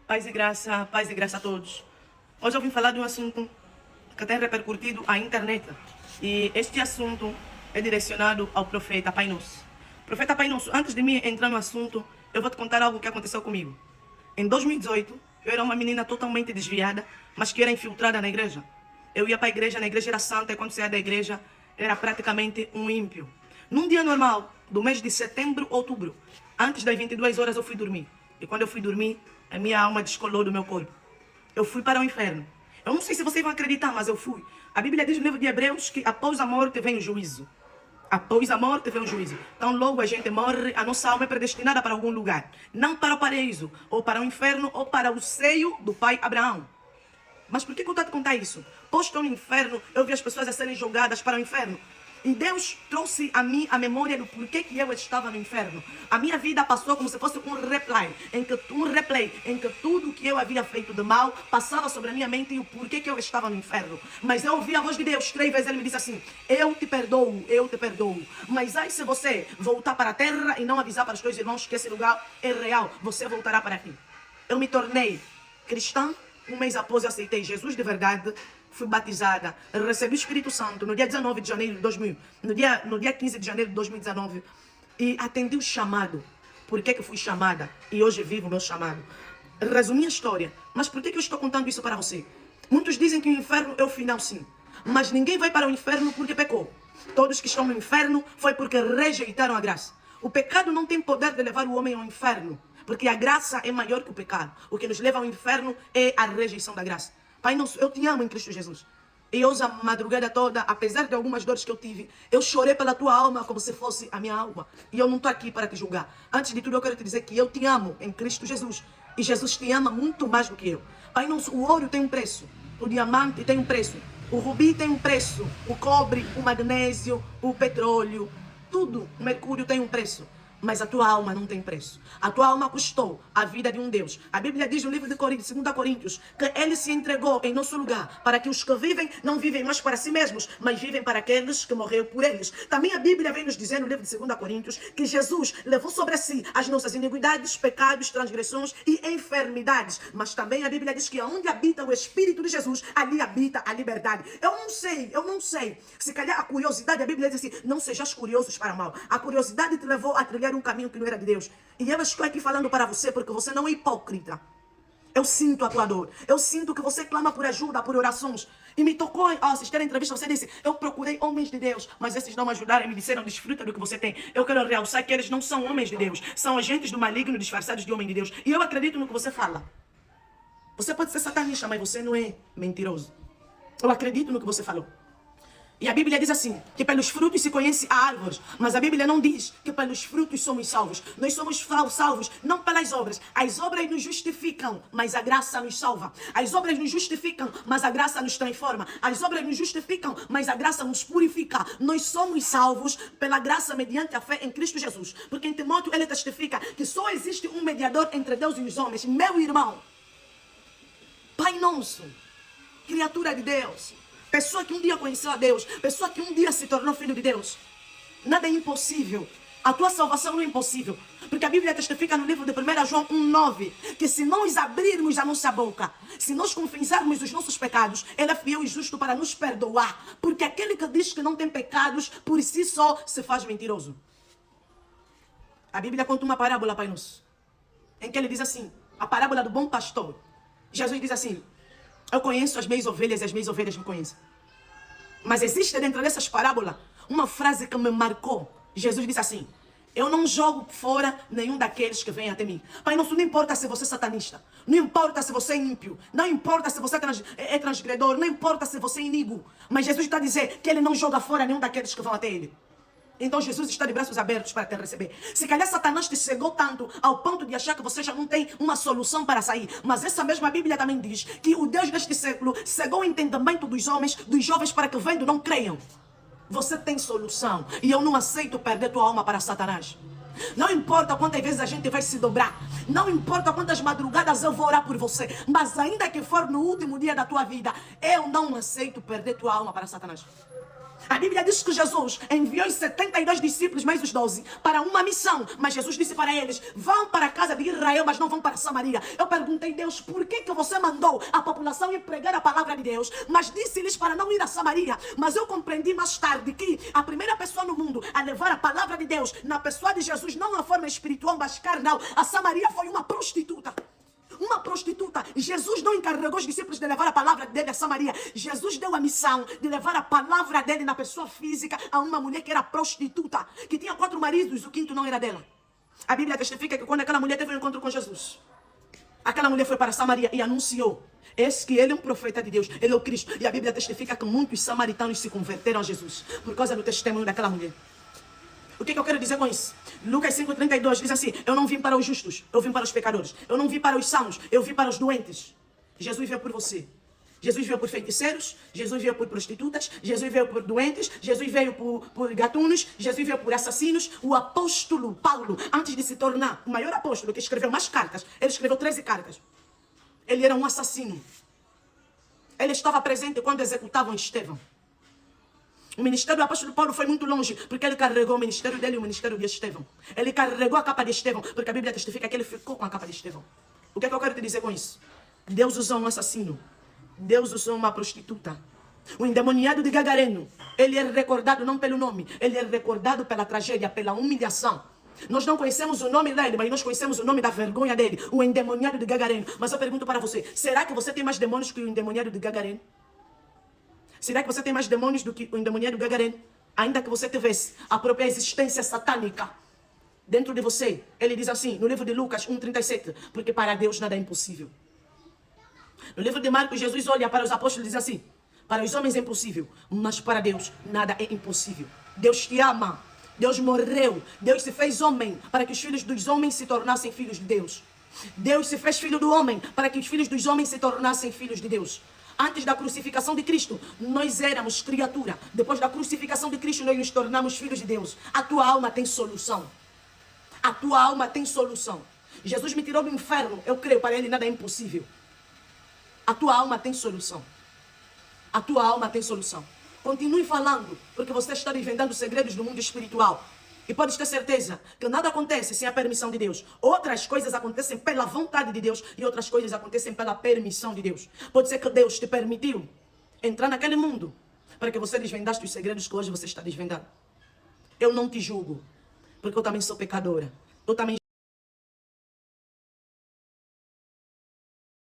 Paz e graça a todos. Hoje eu vim falar de um assunto que tem repercutido a internet. E este assunto é direcionado ao profeta Pai Nosso. Profeta Pai Nosso, antes de mim entrar no assunto, eu vou te contar algo que aconteceu comigo. Em 2018, eu era uma menina totalmente desviada, mas que era infiltrada na igreja. Eu ia para a igreja, na igreja era santa, e quando saía da igreja, era praticamente um ímpio. Num dia normal, do mês de setembro, outubro, antes das 22 horas eu fui dormir. E quando eu fui dormir, a minha alma descolou do meu corpo. Eu fui para o inferno. Eu não sei se vocês vão acreditar, mas eu fui. A Bíblia diz no livro de Hebreus que após a morte vem o juízo. Após a morte vem o juízo. Então logo a gente morre, a nossa alma é predestinada para algum lugar. Não para o paraíso, ou para o inferno, ou para o seio do pai Abraão. Mas por que eu estou a te contar isso? Posto no inferno, eu vi as pessoas a serem jogadas para o inferno. E Deus trouxe a mim a memória do porquê que eu estava no inferno. A minha vida passou como se fosse um replay, em que tudo que eu havia feito de mal passava sobre a minha mente e o porquê que eu estava no inferno. Mas eu ouvi a voz de Deus 3 vezes, ele me disse assim: eu te perdoo, eu te perdoo. Mas aí se você voltar para a terra e não avisar para os teus irmãos que esse lugar é real, você voltará para aqui. Eu me tornei cristã. Um mês após eu aceitei Jesus de verdade, fui batizada, recebi o Espírito Santo no dia 19 de janeiro de 2000, no dia 15 de janeiro de 2019, e atendi o chamado. Por que eu fui chamada? E hoje vivo o meu chamado. Resumi a história, mas por que eu estou contando isso para você? Muitos dizem que o inferno é o final, sim, mas ninguém vai para o inferno porque pecou. Todos que estão no inferno foi porque rejeitaram a graça. O pecado não tem poder de levar o homem ao inferno, porque a graça é maior que o pecado. O que nos leva ao inferno é a rejeição da graça. Pai nosso, eu te amo em Cristo Jesus. E hoje a madrugada toda, apesar de algumas dores que eu tive, eu chorei pela tua alma como se fosse a minha alma. E eu não estou aqui para te julgar. Antes de tudo eu quero te dizer que eu te amo em Cristo Jesus. E Jesus te ama muito mais do que eu. Pai nosso, o ouro tem um preço. O diamante tem um preço. O rubi tem um preço. O cobre, o magnésio, o petróleo. Tudo, o mercúrio tem um preço. Mas a tua alma não tem preço. A tua alma custou a vida de um Deus. A Bíblia diz no livro de 2 Coríntios que Ele se entregou em nosso lugar para que os que vivem não vivem mais para si mesmos, mas vivem para aqueles que morreram por eles. Também a Bíblia vem nos dizer no livro de 2 Coríntios que Jesus levou sobre si as nossas iniquidades, pecados, transgressões e enfermidades. Mas também a Bíblia diz que onde habita o Espírito de Jesus, ali habita a liberdade. Eu não sei. Se calhar a curiosidade, a Bíblia diz assim: não sejas curiosos para mal. A curiosidade te levou a trilhar um caminho que não era de Deus. E eu estou aqui falando para você porque você não é hipócrita. Eu sinto a tua dor. Eu sinto que você clama por ajuda, por orações. E me tocou ao assistir a entrevista. Você disse: eu procurei homens de Deus, mas esses não me ajudaram e me disseram: desfruta do que você tem. Eu quero realçar que eles não são homens de Deus. São agentes do maligno disfarçados de homem de Deus. E eu acredito no que você fala. Você pode ser satanista, mas você não é mentiroso. Eu acredito no que você falou. E a Bíblia diz assim, que pelos frutos se conhece a árvores. Mas a Bíblia não diz que pelos frutos somos salvos. Nós somos salvos não pelas obras. As obras nos justificam, mas a graça nos salva. As obras nos justificam, mas a graça nos transforma. As obras nos justificam, mas a graça nos purifica. Nós somos salvos pela graça mediante a fé em Cristo Jesus. Porque em Timóteo ele testifica que só existe um mediador entre Deus e os homens. Meu irmão, Pai nosso, criatura de Deus, pessoa que um dia conheceu a Deus, pessoa que um dia se tornou filho de Deus. Nada é impossível. A tua salvação não é impossível. Porque a Bíblia testifica no livro de 1 João 1,9 que se nós abrirmos a nossa boca, se nós confessarmos os nossos pecados, Ele é fiel e justo para nos perdoar. Porque aquele que diz que não tem pecados, por si só se faz mentiroso. A Bíblia conta uma parábola, Pai Nosso, em que ele diz assim, a parábola do bom pastor. Jesus diz assim: eu conheço as minhas ovelhas e as minhas ovelhas me conhecem. Mas existe dentro dessas parábolas uma frase que me marcou. Jesus disse assim: eu não jogo fora nenhum daqueles que vêm até mim. Pai Nosso, não importa se você é satanista, não importa se você é ímpio, não importa se você é transgredor, não importa se você é iníquo. Mas Jesus está a dizer que Ele não joga fora nenhum daqueles que vão até Ele. Então Jesus está de braços abertos para te receber. Se calhar Satanás te cegou tanto ao ponto de achar que você já não tem uma solução para sair. Mas essa mesma Bíblia também diz que o Deus deste século cegou o entendimento dos homens, dos jovens, para que vendo não creiam. Você tem solução. E eu não aceito perder tua alma para Satanás. Não importa quantas vezes a gente vai se dobrar. Não importa quantas madrugadas eu vou orar por você. Mas ainda que for no último dia da tua vida, eu não aceito perder tua alma para Satanás. A Bíblia diz que Jesus enviou os 72 discípulos mais os 12 para uma missão. Mas Jesus disse para eles, vão para a casa de Israel, mas não vão para Samaria. Eu perguntei, Deus, por que você mandou a população ir pregar a palavra de Deus? Mas disse-lhes para não ir a Samaria. Mas eu compreendi mais tarde que a primeira pessoa no mundo a levar a palavra de Deus na pessoa de Jesus, não na forma espiritual, mas carnal, a Samaria foi uma prostituta. Uma prostituta. Jesus não encarregou os discípulos de levar a palavra dele a Samaria. Jesus deu a missão de levar a palavra dele na pessoa física a uma mulher que era prostituta, que tinha 4 maridos, o 5º não era dela. A Bíblia testifica que quando aquela mulher teve um encontro com Jesus, aquela mulher foi para Samaria e anunciou, eis que ele é um profeta de Deus, ele é o Cristo. E a Bíblia testifica que muitos samaritanos se converteram a Jesus por causa do testemunho daquela mulher. O que eu quero dizer com isso? Lucas 5,32 diz assim, eu não vim para os justos, eu vim para os pecadores. Eu não vim para os sãos, eu vim para os doentes. Jesus veio por você. Jesus veio por feiticeiros, Jesus veio por prostitutas, Jesus veio por doentes, Jesus veio por gatunos, Jesus veio por assassinos. O apóstolo Paulo, antes de se tornar o maior apóstolo que escreveu mais cartas, ele escreveu 13 cartas. Ele era um assassino. Ele estava presente quando executavam Estevão. O ministério do apóstolo Paulo foi muito longe, porque ele carregou o ministério dele e o ministério de Estevão. Ele carregou a capa de Estevão, porque a Bíblia testifica que ele ficou com a capa de Estevão. O que eu quero te dizer com isso? Deus usou um assassino. Deus usou uma prostituta. O endemoniado de Gagareno, ele é recordado não pelo nome, ele é recordado pela tragédia, pela humilhação. Nós não conhecemos o nome dele, mas nós conhecemos o nome da vergonha dele, o endemoniado de Gagareno. Mas eu pergunto para você, será que você tem mais demônios que o endemoniado de Gagareno? Será que você tem mais demônios do que o endemoniado Gagareno? Ainda que você tivesse a própria existência satânica dentro de você. Ele diz assim, no livro de Lucas 1,37, porque para Deus nada é impossível. No livro de Marcos, Jesus olha para os apóstolos e diz assim, para os homens é impossível, mas para Deus nada é impossível. Deus te ama, Deus morreu, Deus se fez homem para que os filhos dos homens se tornassem filhos de Deus. Deus se fez filho do homem para que os filhos dos homens se tornassem filhos de Deus. Antes da crucificação de Cristo, nós éramos criatura. Depois da crucificação de Cristo, nós nos tornamos filhos de Deus. A tua alma tem solução. A tua alma tem solução. Jesus me tirou do inferno. Eu creio, para ele nada é impossível. A tua alma tem solução. A tua alma tem solução. Continue falando, porque você está desvendando segredos do mundo espiritual. E podes ter certeza que nada acontece sem a permissão de Deus. Outras coisas acontecem pela vontade de Deus e outras coisas acontecem pela permissão de Deus. Pode ser que Deus te permitiu entrar naquele mundo para que você desvendasse os segredos que hoje você está desvendando. Eu não te julgo, porque eu também sou pecadora. Eu também